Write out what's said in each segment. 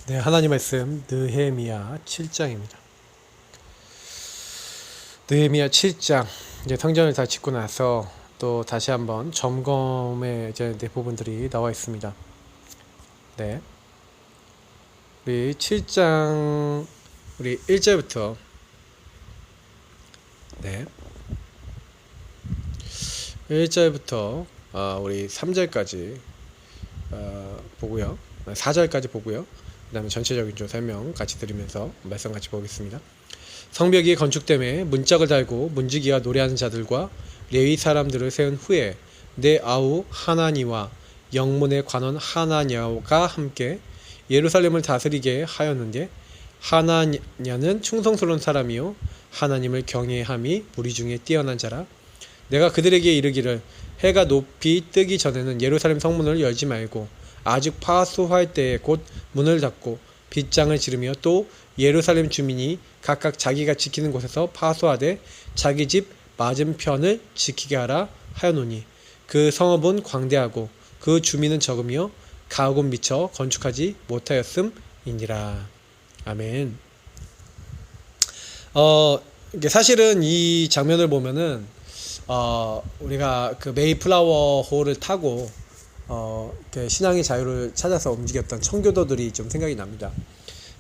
네, 하나님 말씀 느헤미야 7장입니다. 느헤미야 7장 이제 성전을 다 짓고 나서 또 다시 한번 점검의 이제 부분들이 나와 있습니다. 네, 우리 7장 우리 1절부터 네 1절부터 우리 3절까지 보고요. 4절까지 보고요. 그 다음에 전체적인 좀 설명 같이 들으면서 말씀 같이 보겠습니다. 성벽이 건축됨에 문짝을 달고 문지기와 노래하는 자들과 레위 사람들을 세운 후에 내 아우 하나니와 영문의 관원 하나냐가 함께 예루살렘을 다스리게 하였는데, 하나냐는 충성스러운 사람이요 하나님을 경외함이 무리 중에 뛰어난 자라. 내가 그들에게 이르기를 해가 높이 뜨기 전에는 예루살렘 성문을 열지 말고 아직 파수할 때에 곧 문을 닫고 빗장을 지르며 또 예루살렘 주민이 각각 자기가 지키는 곳에서 파수하되 자기 집 맞은편을 지키게 하라 하여노니, 그 성읍은 광대하고 그 주민은 적으며 가옥은 미처 건축하지 못하였음이니라. 아멘. 사실은 이 장면을 보면은 우리가 그 메이플라워 호를 타고 신앙의 자유를 찾아서 움직였던 청교도들이 좀 생각이 납니다.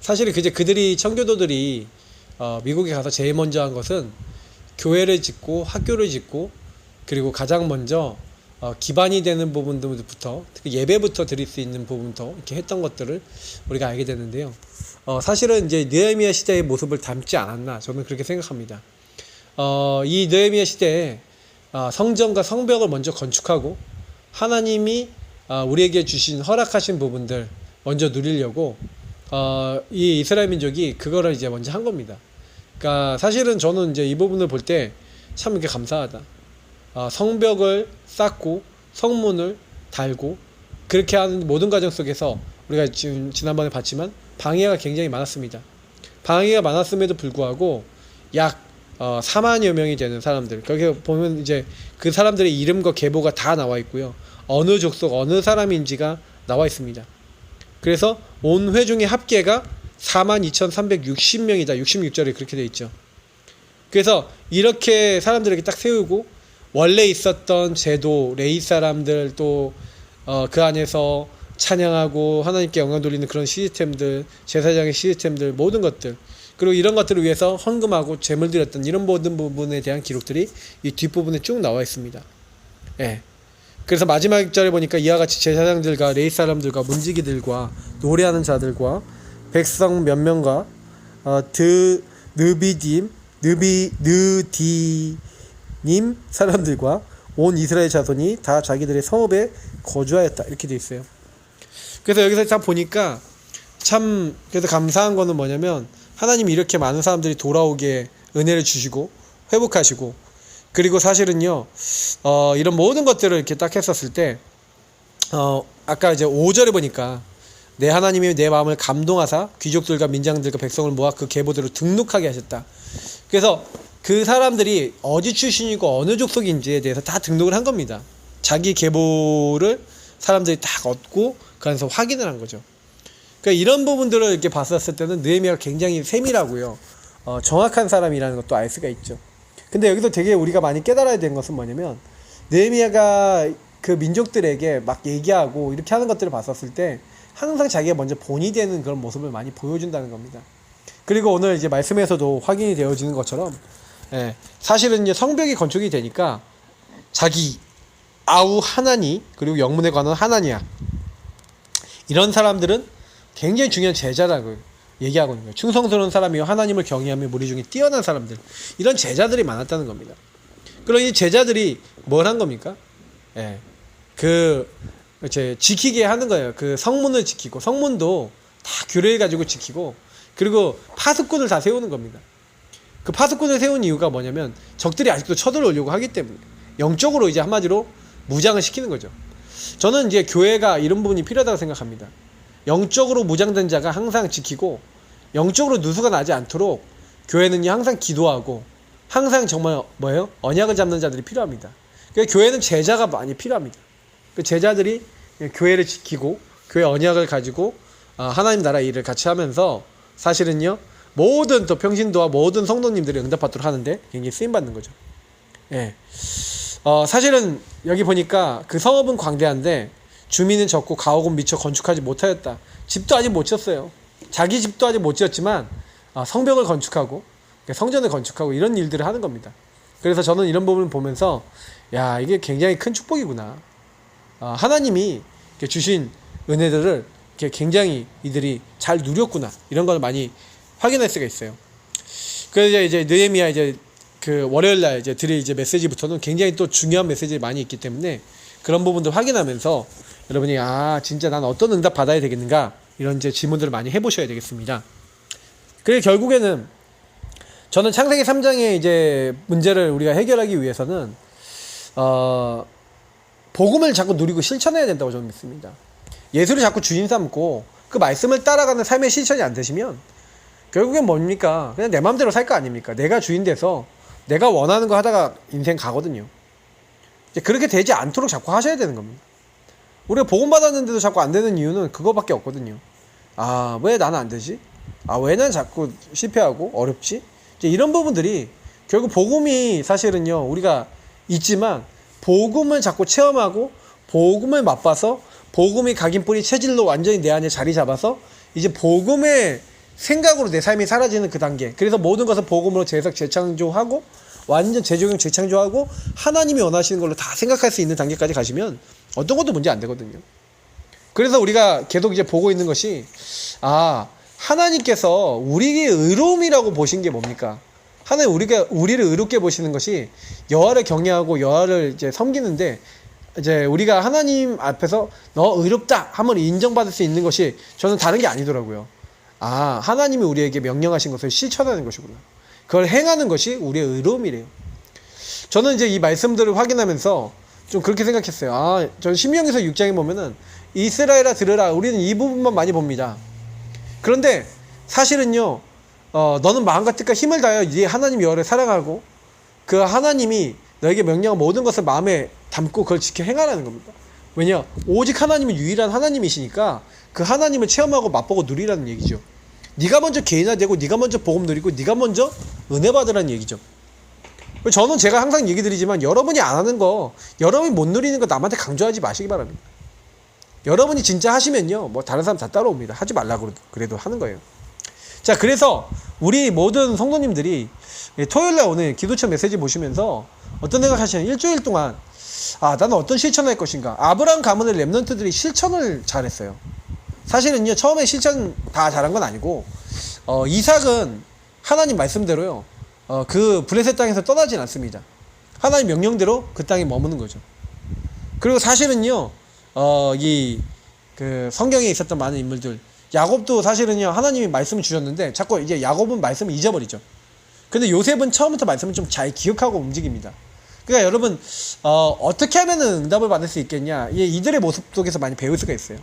사실 그들이 청교도들이 미국에 가서 제일 먼저 한 것은 교회를 짓고 학교를 짓고, 그리고 가장 먼저 기반이 되는 부분들부터, 특히 예배부터 드릴 수 있는 부분부터 이렇게 했던 것들을 우리가 알게 되는데요. 사실은 이제 느헤미야 시대의 모습을 닮지 않았나, 저는 그렇게 생각합니다. 이 느헤미야 시대에 성전과 성벽을 먼저 건축하고 하나님이 우리에게 주신 허락하신 부분들 먼저 누리려고 이 이스라엘 민족이 그거를 이제 먼저 한 겁니다. 그러니까 사실은 저는 이제 이 부분을 볼 때 참 이렇게 감사하다. 성벽을 쌓고 성문을 달고 그렇게 하는 모든 과정 속에서 우리가 지난번에 봤지만 방해가 굉장히 많았습니다. 방해가 많았음에도 불구하고 약 4만여 명이 되는 사람들, 거기 보면 이제 그 사람들의 이름과 계보가 다 나와 있고요. 어느 족속, 어느 사람인지가 나와 있습니다. 그래서 온 회중의 합계가 42,360명이다. 66절에 그렇게 되어 있죠. 그래서 이렇게 사람들에게 딱 세우고, 원래 있었던 제도, 레위 사람들, 또 그 안에서 찬양하고 하나님께 영광 돌리는 그런 시스템들, 제사장의 시스템들, 모든 것들, 그리고 이런 것들을 위해서 헌금하고 제물 드렸던 이런 모든 부분에 대한 기록들이 이 뒷부분에 쭉 나와 있습니다. 예. 그래서 마지막 절에 보니까 이와 같이 제사장들과 레위 사람들과 문지기들과 노래하는 자들과 백성 몇 명과 느디님 사람들과 온 이스라엘 자손이 다 자기들의 성읍에 거주하였다, 이렇게 되어 있어요. 그래서 여기서 딱 보니까 참 그래서 감사한 거는 뭐냐면, 하나님이 이렇게 많은 사람들이 돌아오게 은혜를 주시고 회복하시고, 그리고 사실은요 이런 모든 것들을 이렇게 딱 했었을 때 아까 이제 5절에 보니까 내 하나님이 내 마음을 감동하사 귀족들과 민장들과 백성을 모아 그 계보대로 등록하게 하셨다. 그래서 그 사람들이 어디 출신이고 어느 족속인지에 대해서 다 등록을 한 겁니다. 자기 계보를 사람들이 딱 얻고 그 안에서 확인을 한 거죠. 그러니까 이런 부분들을 이렇게 봤었을 때는 느헤미야가 굉장히 세밀하고요 정확한 사람이라는 것도 알 수가 있죠. 근데 여기서 되게 우리가 많이 깨달아야 되는 것은 뭐냐면, 느헤미야가 그 민족들에게 막 얘기하고 이렇게 하는 것들을 봤었을 때 항상 자기가 먼저 본이 되는 그런 모습을 많이 보여준다는 겁니다. 그리고 오늘 이제 말씀에서도 확인이 되어지는 것처럼, 사실은 이제 성벽이 건축이 되니까 자기 아우 하나니, 그리고 영문에 관한 하나니야, 이런 사람들은 굉장히 중요한 제자라고 얘기하고 있는 거예요. 충성스러운 사람이요 하나님을 경외하며 무리 중에 뛰어난 사람들, 이런 제자들이 많았다는 겁니다. 그럼 이 제자들이 뭘 한 겁니까? 지키게 하는 거예요. 그 성문을 지키고, 성문도 다 규례를 가지고 지키고, 그리고 파수꾼을 다 세우는 겁니다. 그 파수꾼을 세운 이유가 뭐냐면, 적들이 아직도 쳐들어오려고 하기 때문에 영적으로 이제 한마디로 무장을 시키는 거죠. 저는 이제 교회가 이런 부분이 필요하다고 생각합니다. 영적으로 무장된 자가 항상 지키고, 영적으로 누수가 나지 않도록 교회는요 항상 기도하고, 항상 정말 언약을 잡는 자들이 필요합니다. 그러니까 교회는 제자가 많이 필요합니다. 그 제자들이 교회를 지키고 교회 언약을 가지고 하나님 나라 일을 같이 하면서 사실은요 모든 또 평신도와 모든 성도님들이 응답받도록 하는데 굉장히 쓰임받는 거죠. 예. 사실은 여기 보니까 그 성읍은 광대한데 주민은 적고 가옥은 미처 건축하지 못하였다. 집도 아직 못 지었어요. 자기 집도 아직 못 지었지만 성벽을 건축하고 성전을 건축하고 이런 일들을 하는 겁니다. 그래서 저는 이런 부분을 보면서 야, 이게 굉장히 큰 축복이구나. 하나님이 주신 은혜들을 굉장히 이들이 잘 누렸구나. 이런 걸 많이 확인할 수가 있어요. 그래서 이제 느헤미야 이제 그 월요일 날 이제 드릴 이제 메시지부터는 굉장히 또 중요한 메시지들이 많이 있기 때문에 그런 부분들 확인하면서 여러분이 진짜 난 어떤 응답 받아야 되겠는가 이런 이제 질문들을 많이 해보셔야 되겠습니다. 그래서 결국에는 저는 창세기 3장의 이제 문제를 우리가 해결하기 위해서는 복음을 자꾸 누리고 실천해야 된다고 저는 믿습니다. 예수를 자꾸 주인 삼고 그 말씀을 따라가는 삶의 실천이 안 되시면 결국엔 뭡니까? 그냥 내 마음대로 살 거 아닙니까? 내가 주인 돼서 내가 원하는 거 하다가 인생 가거든요. 이제 그렇게 되지 않도록 자꾸 하셔야 되는 겁니다. 우리가 복음 받았는데도 자꾸 안 되는 이유는 그거밖에 없거든요. 왜 나는 안 되지? 왜 난 자꾸 실패하고 어렵지? 이제 이런 부분들이 결국 복음이 사실은요 우리가 있지만 복음을 자꾸 체험하고 복음을 맛봐서 복음이 각인 뿌리 체질로 완전히 내 안에 자리 잡아서 이제 복음의 생각으로 내 삶이 사라지는 그 단계. 그래서 모든 것을 복음으로 재해석 재창조하고 완전 재조경 재창조하고 하나님이 원하시는 걸로 다 생각할 수 있는 단계까지 가시면 어떤 것도 문제 안 되거든요. 그래서 우리가 계속 이제 보고 있는 것이 하나님께서 우리의 의로움이라고 보신 게 뭡니까? 하나님 우리를 의롭게 보시는 것이 여호와를 경외하고 여호와를 이제 섬기는데 이제 우리가 하나님 앞에서 너 의롭다 하면 인정받을 수 있는 것이 저는 다른 게 아니더라고요. 하나님이 우리에게 명령하신 것을 실천하는 것이구나. 그걸 행하는 것이 우리의 의로움이래요. 저는 이제 이 말씀들을 확인하면서 좀 그렇게 생각했어요. 저는 신명기서 6장에 보면은 이스라엘아 들으라. 우리는 이 부분만 많이 봅니다. 그런데 사실은요, 너는 마음과 뜻과 힘을 다하여 네 하나님 여호와를 사랑하고 그 하나님이 너에게 명령한 모든 것을 마음에 담고 그걸 지켜 행하라는 겁니다. 왜냐? 오직 하나님은 유일한 하나님이시니까 그 하나님을 체험하고 맛보고 누리라는 얘기죠. 네가 먼저 개인화되고 네가 먼저 복음 누리고 네가 먼저 은혜 받으라는 얘기죠. 저는 제가 항상 얘기 드리지만 여러분이 안 하는 거, 여러분이 못 누리는 거 남한테 강조하지 마시기 바랍니다. 여러분이 진짜 하시면요, 뭐 다른 사람 다 따라옵니다. 하지 말라고 그래도 하는 거예요. 자, 그래서 우리 모든 성도님들이 토요일날 오늘 기도처 메시지 보시면서 어떤 생각 하시냐면 일주일 동안 나는 어떤 실천을 할 것인가. 아브라함 가문의 렘넌트들이 실천을 잘했어요. 사실은요, 처음에 실천 다 잘한 건 아니고 이삭은 하나님 말씀대로요, 그 블레셋 땅에서 떠나진 않습니다. 하나님 명령대로 그 땅에 머무는 거죠. 그리고 사실은요, 그 성경에 있었던 많은 인물들, 야곱도 사실은요, 하나님이 말씀을 주셨는데 자꾸 이제 야곱은 말씀을 잊어버리죠. 근데 요셉은 처음부터 말씀을 좀 잘 기억하고 움직입니다. 그러니까 여러분, 어떻게 하면 응답을 받을 수 있겠냐, 이들의 모습 속에서 많이 배울 수가 있어요.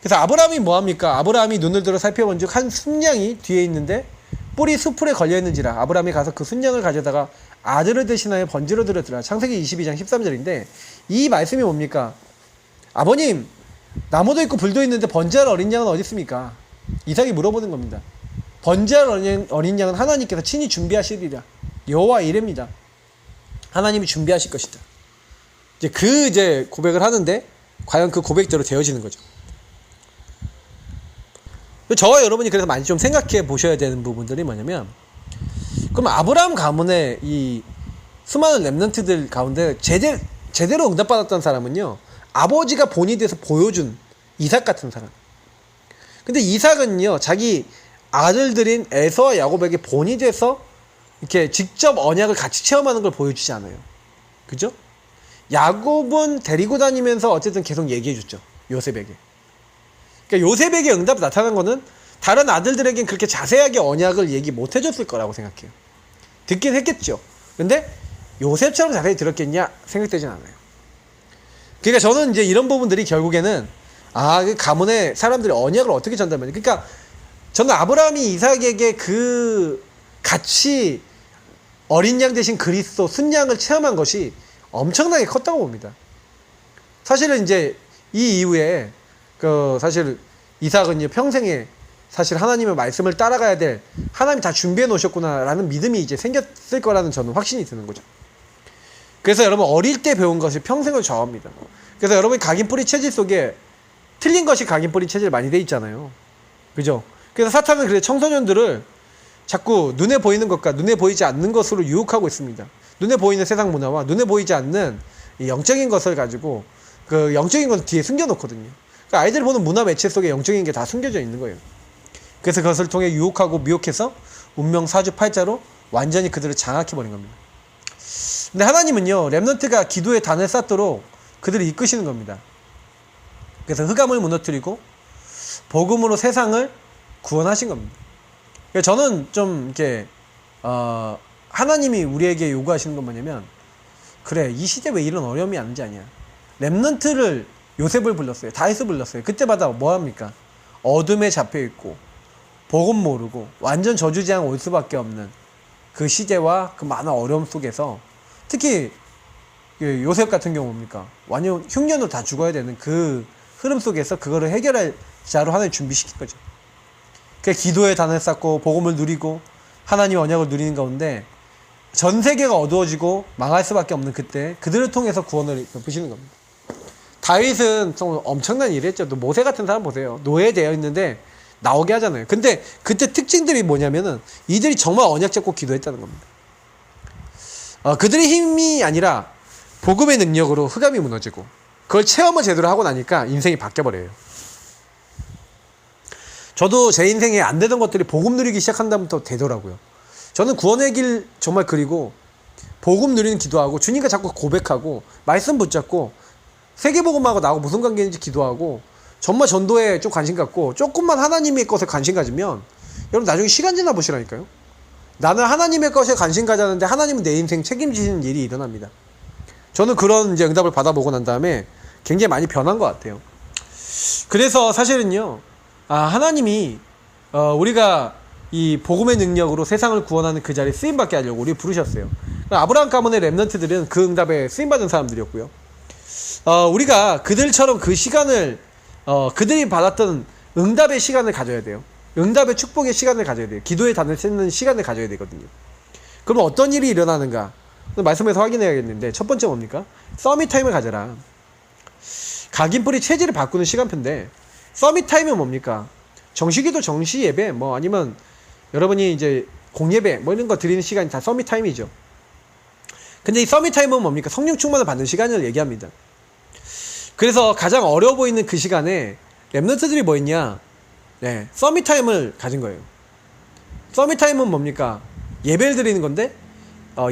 그래서 아브라함이 뭐합니까? 아브라함이 눈을 들어 살펴본 즉 한 순양이 뒤에 있는데 뿔이 수풀에 걸려있는지라 아브라함이 가서 그 순양을 가져다가 아들을 대신하여 번제로 드렸더라. 창세기 22장 13절인데 이 말씀이 뭡니까? 아버님, 나무도 있고 불도 있는데 번제할 어린 양은 어디 있습니까? 이삭이 물어보는 겁니다. 번제할 어린 양은 하나님께서 친히 준비하시리라. 여호와 이렙니다. 하나님이 준비하실 것이다. 이제 고백을 하는데 과연 그 고백대로 되어지는 거죠. 저와 여러분이 그래서 많이 좀 생각해 보셔야 되는 부분들이 뭐냐면, 그럼 아브라함 가문의 이 수많은 렘넌트들 가운데 제대로 응답받았던 사람은요, 아버지가 본이 돼서 보여준 이삭 같은 사람. 근데 이삭은요, 자기 아들들인 에서와 야곱에게 본이 돼서 이렇게 직접 언약을 같이 체험하는 걸 보여주지 않아요. 그죠? 야곱은 데리고 다니면서 어쨌든 계속 얘기해 줬죠. 요셉에게. 그러니까 요셉에게 응답이 나타난 거는 다른 아들들에겐 그렇게 자세하게 언약을 얘기 못 해줬을 거라고 생각해요. 듣긴 했겠죠. 근데 요셉처럼 자세히 들었겠냐 생각되진 않아요. 그러니까 저는 이제 이런 부분들이 결국에는 그 가문의 사람들이 언약을 어떻게 전달하냐. 그러니까 저는 아브라함이 이삭에게 그 같이 어린 양 대신 그리스도 순양을 체험한 것이 엄청나게 컸다고 봅니다. 사실은 이제 이 이후에 사실 이삭은요 평생에 사실 하나님의 말씀을 따라가야 될, 하나님이 다 준비해 놓으셨구나라는 믿음이 이제 생겼을 거라는 저는 확신이 드는 거죠. 그래서 여러분 어릴 때 배운 것이 평생을 좌우합니다. 그래서 여러분이 각인뿌리 체질 속에 틀린 것이 각인뿌리 체질 많이 돼 있잖아요. 그죠? 그래서 사탄은 그래 청소년들을 자꾸 눈에 보이는 것과 눈에 보이지 않는 것으로 유혹하고 있습니다. 눈에 보이는 세상 문화와 눈에 보이지 않는 이 영적인 것을 가지고 그 영적인 건 뒤에 숨겨놓거든요. 그러니까 아이들 보는 문화 매체 속에 영적인 게 다 숨겨져 있는 거예요. 그래서 그것을 통해 유혹하고 미혹해서 운명 사주팔자로 완전히 그들을 장악해버린 겁니다. 근데 하나님은요 렘넌트가 기도의 단을 쌓도록 그들을 이끄시는 겁니다. 그래서 흑암을 무너뜨리고 복음으로 세상을 구원하신 겁니다. 그래서 저는 좀 이렇게 하나님이 우리에게 요구하시는 건 뭐냐면, 그래 이 시대 왜 이런 어려움이 안 자냐. 렘넌트를 요셉을 불렀어요. 다윗을 불렀어요. 그때마다 뭐합니까? 어둠에 잡혀있고 복음 모르고 완전 저주재앙 올 수밖에 없는 그 시대와 그 많은 어려움 속에서, 특히 요셉 같은 경우 뭡니까? 완전 흉년으로 다 죽어야 되는 그 흐름 속에서 그거를 해결할 자로 하나님 준비시킨 거죠. 그래서 기도의 단을 쌓고 복음을 누리고 하나님의 언약을 누리는 가운데 전 세계가 어두워지고 망할 수밖에 없는 그때 그들을 통해서 구원을 베푸시는 겁니다. 다윗은 좀 엄청난 일을 했죠. 또 모세 같은 사람 보세요. 노예되어 있는데 나오게 하잖아요. 근데 그때 특징들이 뭐냐면은 이들이 정말 언약 잡고 기도했다는 겁니다. 그들의 힘이 아니라 복음의 능력으로 흑암이 무너지고 그걸 체험을 제대로 하고 나니까 인생이 바뀌어버려요. 저도 제 인생에 안 되던 것들이 복음 누리기 시작한 다음부터 되더라고요. 저는 구원의 길 정말 그리고 복음 누리는 기도하고 주님과 자꾸 고백하고 말씀 붙잡고 세계복음하고 나하고 무슨 관계인지 기도하고 정말 전도에 좀 관심 갖고 조금만 하나님의 것에 관심 가지면 여러분 나중에 시간 지나 보시라니까요. 나는 하나님의 것에 관심 가자는데 하나님은 내 인생 책임지시는 일이 일어납니다. 저는 그런 이제 응답을 받아보고 난 다음에 굉장히 많이 변한 것 같아요. 그래서 사실은요, 하나님이 우리가 이 복음의 능력으로 세상을 구원하는 그 자리에 쓰임받게 하려고 우리 부르셨어요. 아브라함 가문의 렘넌트들은 그 응답에 쓰임받은 사람들이었고요. 우리가 그들처럼 그 시간을 그들이 받았던 응답의 시간을 가져야 돼요. 응답의 축복의 시간을 가져야 돼요. 기도의 단을 쓰는 시간을 가져야 되거든요. 그럼 어떤 일이 일어나는가? 말씀에서 확인해야겠는데, 첫 번째 뭡니까? 서밋 타임을 가져라. 각인뿌리 체질을 바꾸는 시간표인데, 서밋 타임은 뭡니까? 정시기도 정시 예배, 뭐 아니면 여러분이 이제 공예배 뭐 이런 거 드리는 시간이 다 서밋 타임이죠. 근데 이 서밋 타임은 뭡니까? 성령 충만을 받는 시간을 얘기합니다. 그래서 가장 어려워 보이는 그 시간에 렘넌트들이 뭐 했냐? 네, 서밋 타임을 가진 거예요. 서밋 타임은 뭡니까? 예배를 드리는 건데,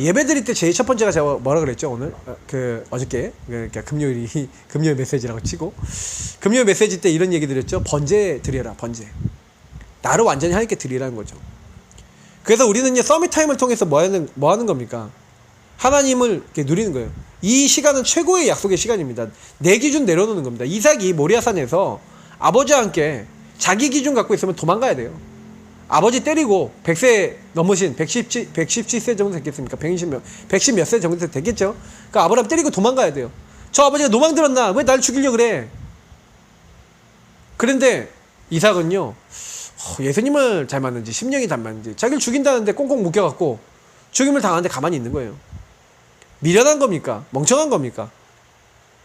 예배 드릴 때 제일 첫 번째가 제가 뭐라 그랬죠, 오늘? 어저께. 그러니까 금요일 메시지라고 치고. 금요일 메시지 때 이런 얘기 드렸죠. 번제 드려라, 번제. 나를 완전히 하나님께 드리라는 거죠. 그래서 우리는 이제 서밋 타임을 통해서 뭐 하는 겁니까? 하나님을 이렇게 누리는 거예요. 이 시간은 최고의 약속의 시간입니다. 내 기준 내려놓는 겁니다. 이삭이 모리아산에서 아버지와 함께 자기 기준 갖고 있으면 도망가야 돼요. 아버지 때리고 100세 넘으신 117세 정도 됐겠습니까? 110 몇 세 정도 됐겠죠? 그러니까 아브라함 때리고 도망가야 돼요. 저 아버지가 노망 들었나? 왜 날 죽이려고 그래? 그런데 이삭은요, 예수님을 잘 맞는지 심령이 잘 맞는지 자기를 죽인다는데 꽁꽁 묶여갖고 죽임을 당하는데 가만히 있는 거예요. 미련한 겁니까? 멍청한 겁니까?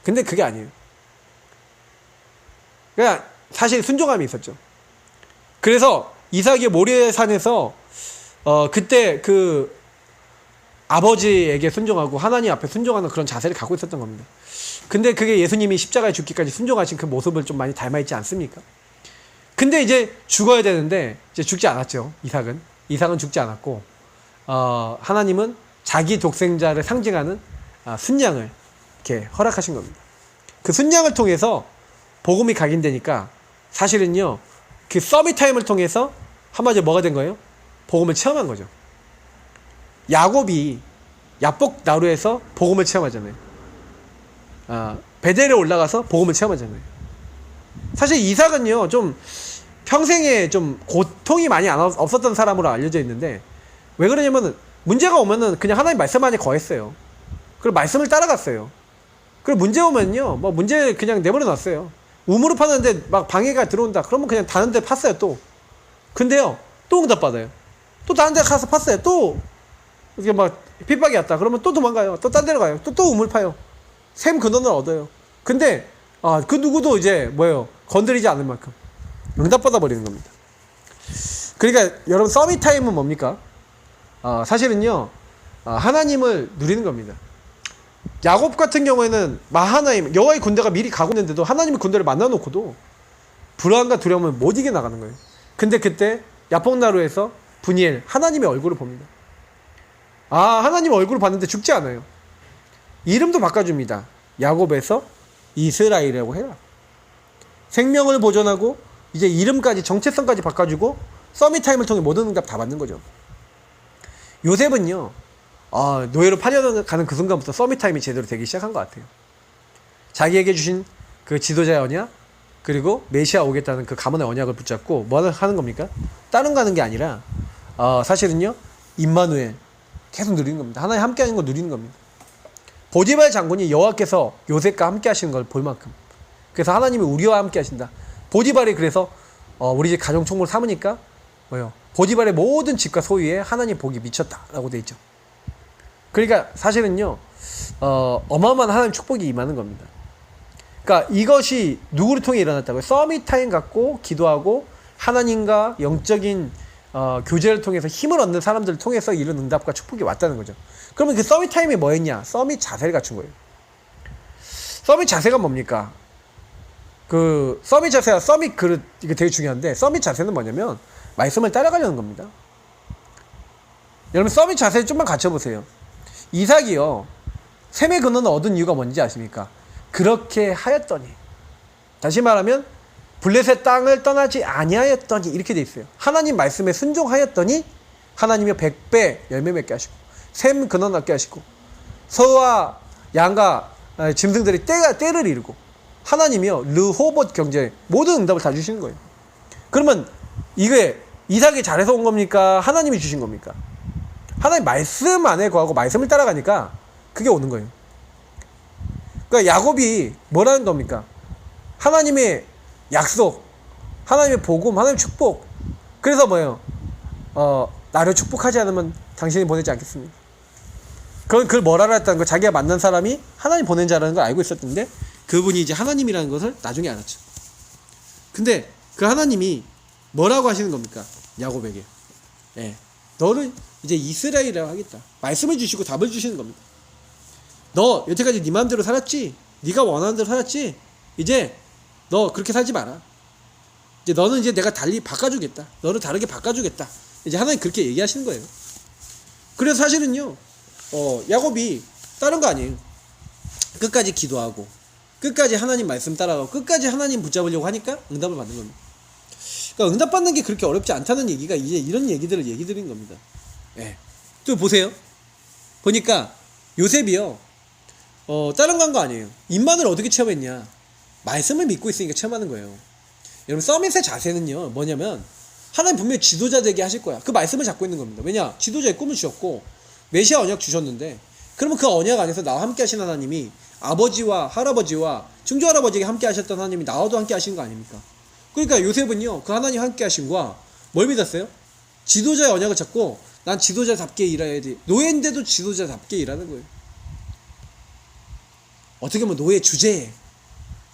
근데 그게 아니에요. 그냥 사실 순종함이 있었죠. 그래서 이삭이 모리아산에서 그때 그 아버지에게 순종하고 하나님 앞에 순종하는 그런 자세를 갖고 있었던 겁니다. 근데 그게 예수님이 십자가에 죽기까지 순종하신 그 모습을 좀 많이 닮아있지 않습니까? 근데 이제 죽어야 되는데 이제 죽지 않았죠. 이삭은 죽지 않았고 하나님은 자기 독생자를 상징하는 순양을 이렇게 허락하신 겁니다. 그 순양을 통해서 복음이 각인되니까 사실은요, 그 서밋 타임을 통해서 한마디로 뭐가 된 거예요? 복음을 체험한 거죠. 야곱이 야복 나루에서 복음을 체험하잖아요. 베델에 올라가서 복음을 체험하잖아요. 사실 이삭은요, 좀 평생에 좀 고통이 많이 없었던 사람으로 알려져 있는데, 왜 그러냐면은 문제가 오면은 그냥 하나님 말씀만이 거했어요. 그리고 말씀을 따라갔어요. 그리고 문제 오면요, 뭐 문제 그냥 내버려 놨어요. 우물을 파는데 막 방해가 들어온다. 그러면 그냥 다른 데 팠어요, 또. 근데요, 또 응답받아요. 또 다른 데 가서 팠어요. 또, 이게 막 핍박이 왔다. 그러면 또 도망가요. 또 딴 데로 가요. 또 우물 파요. 샘 근원을 얻어요. 근데, 그 누구도 이제, 건드리지 않을 만큼 응답받아 버리는 겁니다. 그러니까, 여러분, 서밋 타임은 뭡니까? 사실은요, 하나님을 누리는 겁니다. 야곱 같은 경우에는 마하나임, 여호와의 군대가 미리 가고 있는데도 하나님의 군대를 만나놓고도 불안과 두려움을 못 이겨 나가는 거예요. 근데 그때 야복나루에서 분이엘, 하나님의 얼굴을 봅니다. 하나님의 얼굴을 봤는데 죽지 않아요. 이름도 바꿔줍니다. 야곱에서 이스라엘이라고 해라. 생명을 보존하고 이제 이름까지, 정체성까지 바꿔주고 서밋타임을 통해 모든 응답 다 받는 거죠. 요셉은요, 노예로 팔려가는 그 순간부터 서밋타임이 제대로 되기 시작한 것 같아요. 자기에게 주신 그 지도자의 언약, 그리고 메시아 오겠다는 그 가문의 언약을 붙잡고 뭐 하는 겁니까? 다른 가는 게 아니라 사실은요, 임마누엘 계속 누리는 겁니다. 하나님 함께 하는 걸 누리는 겁니다. 보디발 장군이 여호와께서 요셉과 함께 하시는 걸 볼 만큼, 그래서 하나님이 우리와 함께 하신다. 보디발이 그래서 우리 집 가정 총무를 삼으니까 보디발의 모든 집과 소유에 하나님 복이 미쳤다라고 돼 있죠. 그러니까 사실은요, 어마어마한 하나님 축복이 임하는 겁니다. 그러니까 이것이 누구를 통해 일어났다고요? 서밋타임 갖고 기도하고 하나님과 영적인 교제를 통해서 힘을 얻는 사람들을 통해서 이런 응답과 축복이 왔다는 거죠. 그러면 그 서밋타임이 뭐였냐? 서밋 자세를 갖춘 거예요. 서밋 자세가 뭡니까? 그 서밋 자세와 서밋 그릇, 이게 되게 중요한데, 서밋 자세는 뭐냐면 말씀을 따라가려는 겁니다. 여러분, 서밋 자세를 좀만 갖춰보세요. 이삭이요, 셈의 근원을 얻은 이유가 뭔지 아십니까? 그렇게 하였더니, 다시 말하면 블레셋 땅을 떠나지 아니하였더니, 이렇게 돼 있어요. 하나님 말씀에 순종하였더니 하나님이 100배 열매 맺게 하시고 셈 근원 얻게 하시고 소와 양과 짐승들이 때를 이루고, 하나님이요 르호봇 경제 모든 응답을 다 주시는 거예요. 그러면 이게 이삭이 잘해서 온 겁니까? 하나님이 주신 겁니까? 하나님 말씀 안에 거하고 말씀을 따라가니까 그게 오는 거예요. 그러니까 야곱이 뭐라는 겁니까? 하나님의 약속, 하나님의 복음, 하나님의 축복. 그래서 나를 축복하지 않으면 당신이 보내지 않겠습니다. 그걸 뭐라 했다는 거, 자기가 만난 사람이 하나님 보낸 자라는 걸 알고 있었는데 그분이 이제 하나님이라는 것을 나중에 알았죠. 근데 그 하나님이 뭐라고 하시는 겁니까? 야곱에게. 너를 이제 이스라엘이라고 하겠다. 말씀을 주시고 답을 주시는 겁니다. 너 여태까지 네 마음대로 살았지? 네가 원하는 대로 살았지? 이제 너 그렇게 살지 마라. 이제 너는 이제 내가 달리 바꿔주겠다. 너를 다르게 바꿔주겠다. 이제 하나님 그렇게 얘기하시는 거예요. 그래서 사실은요, 야곱이 다른 거 아니에요. 끝까지 기도하고, 끝까지 하나님 말씀 따라가고, 끝까지 하나님 붙잡으려고 하니까 응답을 받는 겁니다. 그러니까 응답받는 게 그렇게 어렵지 않다는 얘기가 이제 이런 얘기들을 얘기 드린 겁니다. 또 보세요. 보니까 요셉이요, 다른 거 아니에요. 입만을 어떻게 체험했냐? 말씀을 믿고 있으니까 체험하는 거예요. 여러분, 서밋의 자세는요, 뭐냐면 하나님 분명히 지도자 되게 하실 거야. 그 말씀을 잡고 있는 겁니다. 왜냐? 지도자의 꿈을 주셨고 메시아 언약 주셨는데, 그러면 그 언약 안에서 나와 함께 하신 하나님이 아버지와 할아버지와 증조할아버지에게 함께 하셨던 하나님이 나와도 함께 하신 거 아닙니까? 그러니까 요셉은요, 그 하나님 함께 하심과 뭘 믿었어요? 지도자의 언약을 잡고 난 지도자답게 일해야 돼. 노예인데도 지도자답게 일하는 거예요. 어떻게 보면 노예 주제에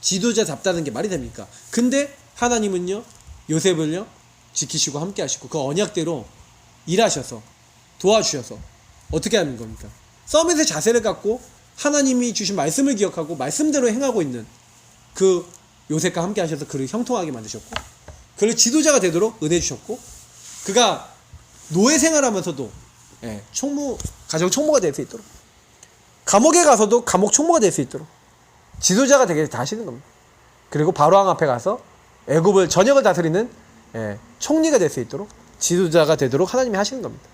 지도자답다는 게 말이 됩니까? 근데 하나님은요, 요셉을요 지키시고 함께 하시고 그 언약대로 일하셔서 도와주셔서 어떻게 하는 겁니까? 서밋의 자세를 갖고 하나님이 주신 말씀을 기억하고 말씀대로 행하고 있는 그 요셉과 함께 하셔서 그를 형통하게 만드셨고, 그를 지도자가 되도록 은혜 주셨고, 그가 노예 생활하면서도 가정 총무가 될 수 있도록, 감옥에 가서도 감옥 총무가 될 수 있도록 지도자가 되게 다 하시는 겁니다. 그리고 바로왕 앞에 가서 애굽을 전역을 다스리는 총리가 될 수 있도록 지도자가 되도록 하나님이 하시는 겁니다.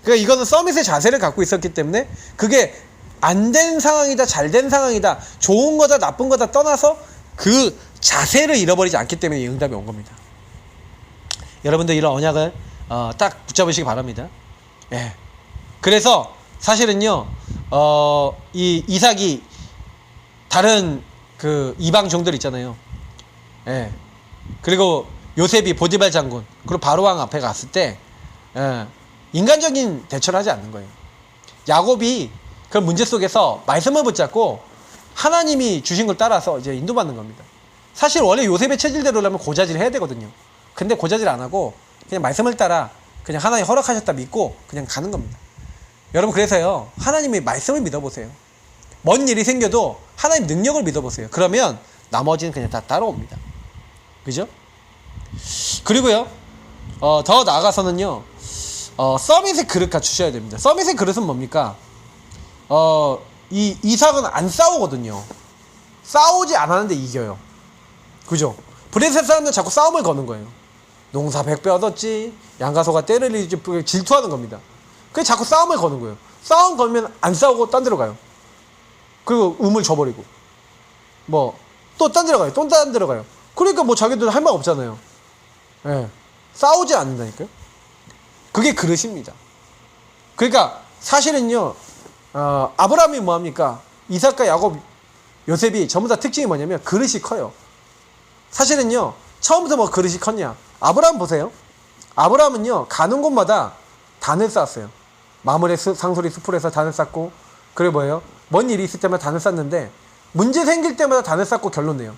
그러니까 이거는 서밋의 자세를 갖고 있었기 때문에 그게 안 된 상황이다, 잘 된 상황이다, 좋은 거다, 나쁜 거다 떠나서 그 자세를 잃어버리지 않기 때문에 이 응답이 온 겁니다. 여러분들 이런 언약을 딱 붙잡으시기 바랍니다. 그래서 사실은요, 이 이삭이 다른 그 이방 종들 있잖아요. 예. 그리고 요셉이 보디발 장군 그리고 바로왕 앞에 갔을 때 인간적인 대처를 하지 않는 거예요. 야곱이 그 문제 속에서 말씀을 붙잡고 하나님이 주신 걸 따라서 이제 인도받는 겁니다. 사실 원래 요셉의 체질대로라면 고자질 해야 되거든요. 근데 고자질 안 하고 그냥 말씀을 따라 그냥 하나님 허락하셨다 믿고 그냥 가는 겁니다. 여러분 그래서요 하나님의 말씀을 믿어보세요. 먼 일이 생겨도 하나님 능력을 믿어보세요. 그러면 나머지는 그냥 다 따라옵니다. 그죠? 그리고요 더 나아가서는요 서밋의 그릇 갖추셔야 됩니다. 서밋의 그릇은 뭡니까? 이 이삭은 안 싸우거든요. 싸우지 않았는데 이겨요. 그죠? 블레셋 사람들은 자꾸 싸움을 거는 거예요. 농사 100배 얻었지, 양가소가 때를 잃지, 질투하는 겁니다. 그래서 자꾸 싸움을 거는 거예요. 싸움 걸면 안 싸우고 딴 데로 가요. 그리고 우물 줘버리고 뭐 또 딴 데로 가요. 또 딴 데로 가요. 그러니까 뭐 자기들 할 말 없잖아요. 예. 싸우지 않는다니까요. 그게 그릇입니다. 그러니까 사실은요 아브라함이 뭐합니까? 이삭과 야곱, 요셉이 전부 다 특징이 뭐냐면 그릇이 커요. 사실은요 처음부터 뭐 그릇이 컸냐? 아브라함 보세요. 아브라함은요 가는 곳마다 단을 쌓았어요. 마므레 상소리 수풀에서 단을 쌓고, 그리고 뭐예요? 먼 일이 있을 때마다 단을 쌓는데 문제 생길 때마다 단을 쌓고 결론 내요.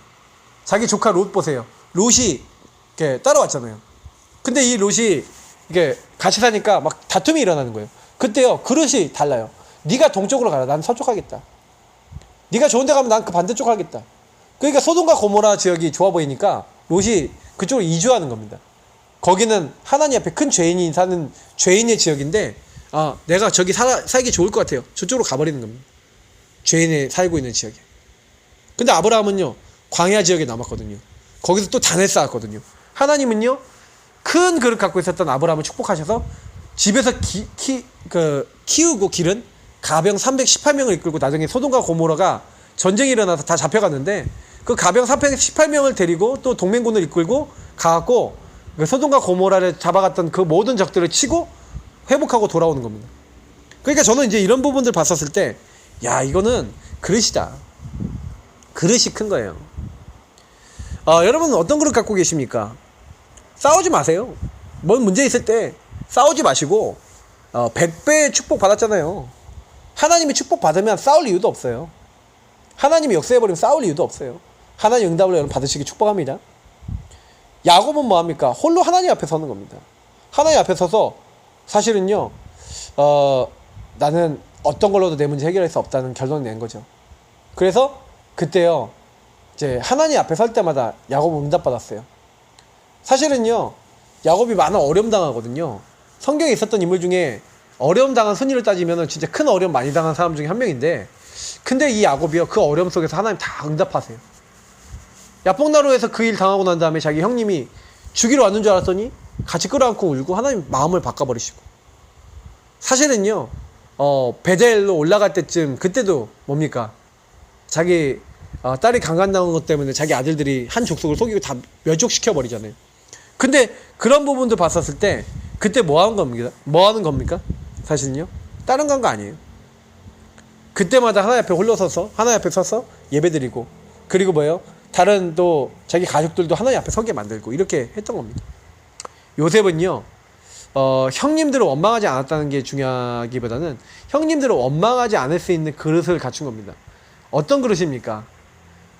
자기 조카 롯 보세요. 롯이 이렇게 따라왔잖아요. 근데 이 롯이 이게 같이 사니까 막 다툼이 일어나는 거예요. 그때요 그릇이 달라요. 네가 동쪽으로 가라. 난 서쪽 하겠다. 네가 좋은 데 가면 난 그 반대쪽 하겠다. 그러니까 소돔과 고모라 지역이 좋아 보이니까 롯이 그쪽으로 이주하는 겁니다. 거기는 하나님 앞에 큰 죄인이 사는 죄인의 지역인데 내가 저기 살기 좋을 것 같아요. 저쪽으로 가버리는 겁니다. 죄인이 살고 있는 지역에. 근데 아브라함은요 광야 지역에 남았거든요. 거기서 또 단을 쌓았거든요. 하나님은요 큰 그릇 갖고 있었던 아브라함을 축복하셔서 집에서 키우고 기른 가병 318명을 이끌고 나중에 소돔과 고모라가 전쟁이 일어나서 다 잡혀갔는데 그 가병 318명을 데리고 또 동맹군을 이끌고 가갖고 소돔과 고모라를 잡아갔던 그 모든 적들을 치고 회복하고 돌아오는 겁니다. 그러니까 저는 이제 이런 부분들 봤었을 때 야 이거는 그릇이다. 그릇이 큰 거예요. 여러분은 어떤 그릇 갖고 계십니까? 싸우지 마세요. 뭔 문제 있을 때 싸우지 마시고 100배의 축복 받았잖아요. 하나님이 축복 받으면 싸울 이유도 없어요. 하나님이 역사해버리면 싸울 이유도 없어요. 하나님 응답을 여러분 받으시기 축복합니다. 야곱은 뭐합니까? 홀로 하나님 앞에 서는 겁니다. 하나님 앞에 서서 사실은요 나는 어떤 걸로도 내 문제 해결할 수 없다는 결론을 낸 거죠. 그래서 그때요 이제 하나님 앞에 설 때마다 야곱은 응답받았어요. 사실은요 야곱이 많은 어려움 당하거든요. 성경에 있었던 인물 중에 어려움 당한 순위를 따지면 진짜 큰 어려움 많이 당한 사람 중에 한 명인데, 근데 이 야곱이요 그 어려움 속에서 하나님 다 응답하세요. 야뽕나루에서 그 일 당하고 난 다음에 자기 형님이 죽이러 왔는 줄 알았더니 같이 끌어안고 울고 하나님 마음을 바꿔버리시고, 사실은요 베델로 올라갈 때쯤 그때도 뭡니까? 자기 딸이 강간당한 것 때문에 자기 아들들이 한 족속을 속이고 다 멸족시켜버리잖아요. 근데 그런 부분도 봤었을 때 그때 뭐 하는 겁니까? 뭐 하는 겁니까? 사실은요 다른 건 거 아니에요. 그때마다 하나님 앞에 홀로서서 하나님 앞에 서서 예배드리고, 그리고 뭐예요? 다른 또 자기 가족들도 하나님 앞에 서게 만들고 이렇게 했던 겁니다. 요셉은요 형님들을 원망하지 않았다는 게 중요하기보다는 형님들을 원망하지 않을 수 있는 그릇을 갖춘 겁니다. 어떤 그릇입니까?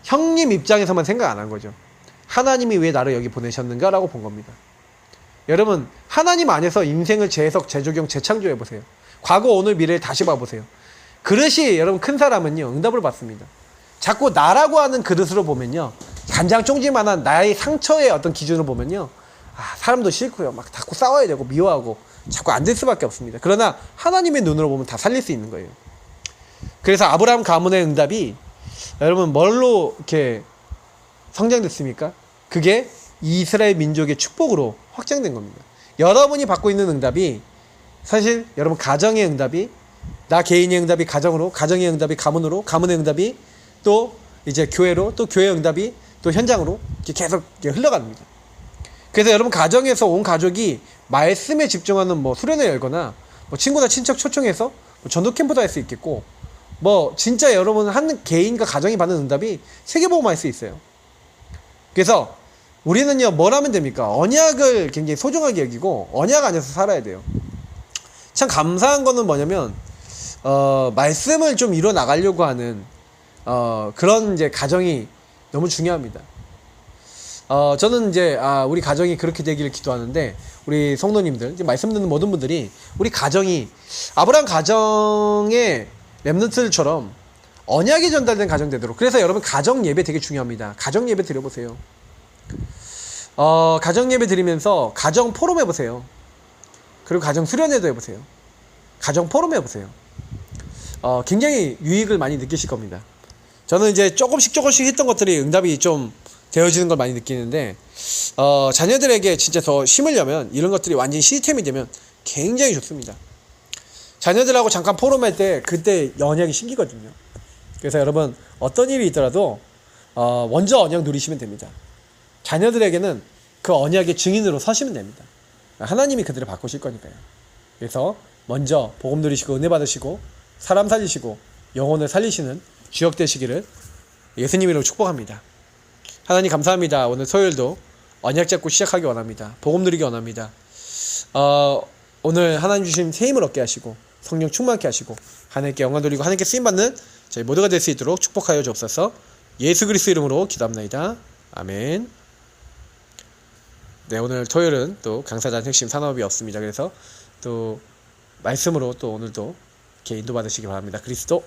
형님 입장에서만 생각 안 한 거죠. 하나님이 왜 나를 여기 보내셨는가 라고 본 겁니다. 여러분 하나님 안에서 인생을 재해석, 재조경, 재창조해보세요. 과거, 오늘, 미래를 다시 봐보세요. 그릇이 여러분 큰 사람은요 응답을 받습니다. 자꾸 나라고 하는 그릇으로 보면요 간장쫑지만한 나의 상처의 어떤 기준으로 보면요 사람도 싫고요 막 자꾸 싸워야 되고 미워하고 자꾸 안 될 수밖에 없습니다. 그러나 하나님의 눈으로 보면 다 살릴 수 있는 거예요. 그래서 아브라함 가문의 응답이 여러분 뭘로 이렇게 성장됐습니까? 그게 이스라엘 민족의 축복으로 확장된 겁니다. 여러분이 받고 있는 응답이 사실 여러분 가정의 응답이, 나 개인의 응답이 가정으로, 가정의 응답이 가문으로, 가문의 응답이 또 이제 교회로, 또 교회의 응답이 또 현장으로 이렇게 계속 흘러갑니다. 그래서 여러분 가정에서 온 가족이 말씀에 집중하는 뭐 수련회 열거나 뭐 친구나 친척 초청해서 뭐 전도 캠프도 할 수 있겠고, 뭐 진짜 여러분 한 개인과 가정이 받는 응답이 세계복음화할 수 있어요. 그래서 우리는요, 뭘 하면 됩니까? 언약을 굉장히 소중하게 여기고 언약 안에서 살아야 돼요. 참 감사한 거는 뭐냐면 말씀을 좀 이뤄 나가려고 하는 그런 이제 가정이 너무 중요합니다. 저는 이제 우리 가정이 그렇게 되기를 기도하는데, 우리 성도님들, 이제 말씀 듣는 모든 분들이 우리 가정이 아브라함 가정의 렘넌트들처럼 언약이 전달된 가정 되도록. 그래서 여러분, 가정 예배 되게 중요합니다. 가정 예배 드려보세요. 가정 예배 드리면서 가정 포럼 해보세요. 그리고 가정 수련회도 해보세요. 가정 포럼 해보세요. 굉장히 유익을 많이 느끼실 겁니다. 저는 이제 조금씩 했던 것들이 응답이 좀 되어지는 걸 많이 느끼는데, 자녀들에게 진짜 더 심으려면 이런 것들이 완전히 시스템이 되면 굉장히 좋습니다. 자녀들하고 잠깐 포럼할 때 그때 언약이 생기거든요. 그래서 여러분, 어떤 일이 있더라도 먼저 언약 누리시면 됩니다. 자녀들에게는 그 언약의 증인으로 서시면 됩니다. 하나님이 그들을 바꾸실 거니까요. 그래서 먼저 복음 누리시고 은혜 받으시고 사람 살리시고 영혼을 살리시는 주역 되시기를 예수님으로 축복합니다. 하나님 감사합니다. 오늘 토요일도 언약 잡고 시작하기 원합니다. 복음 누리기 원합니다. 오늘 하나님 주신 새 힘을 얻게 하시고 성령 충만케 하시고 하나님께 영광 돌리고 하나님께 쓰임받는 저희 모두가 될 수 있도록 축복하여 주옵소서. 예수 그리스도 이름으로 기도합니다. 아멘. 네, 오늘 토요일은 또 강사단 핵심 산업이 없습니다. 그래서 또 말씀으로 또 오늘도 이렇게 인도받으시기 바랍니다. 그리스도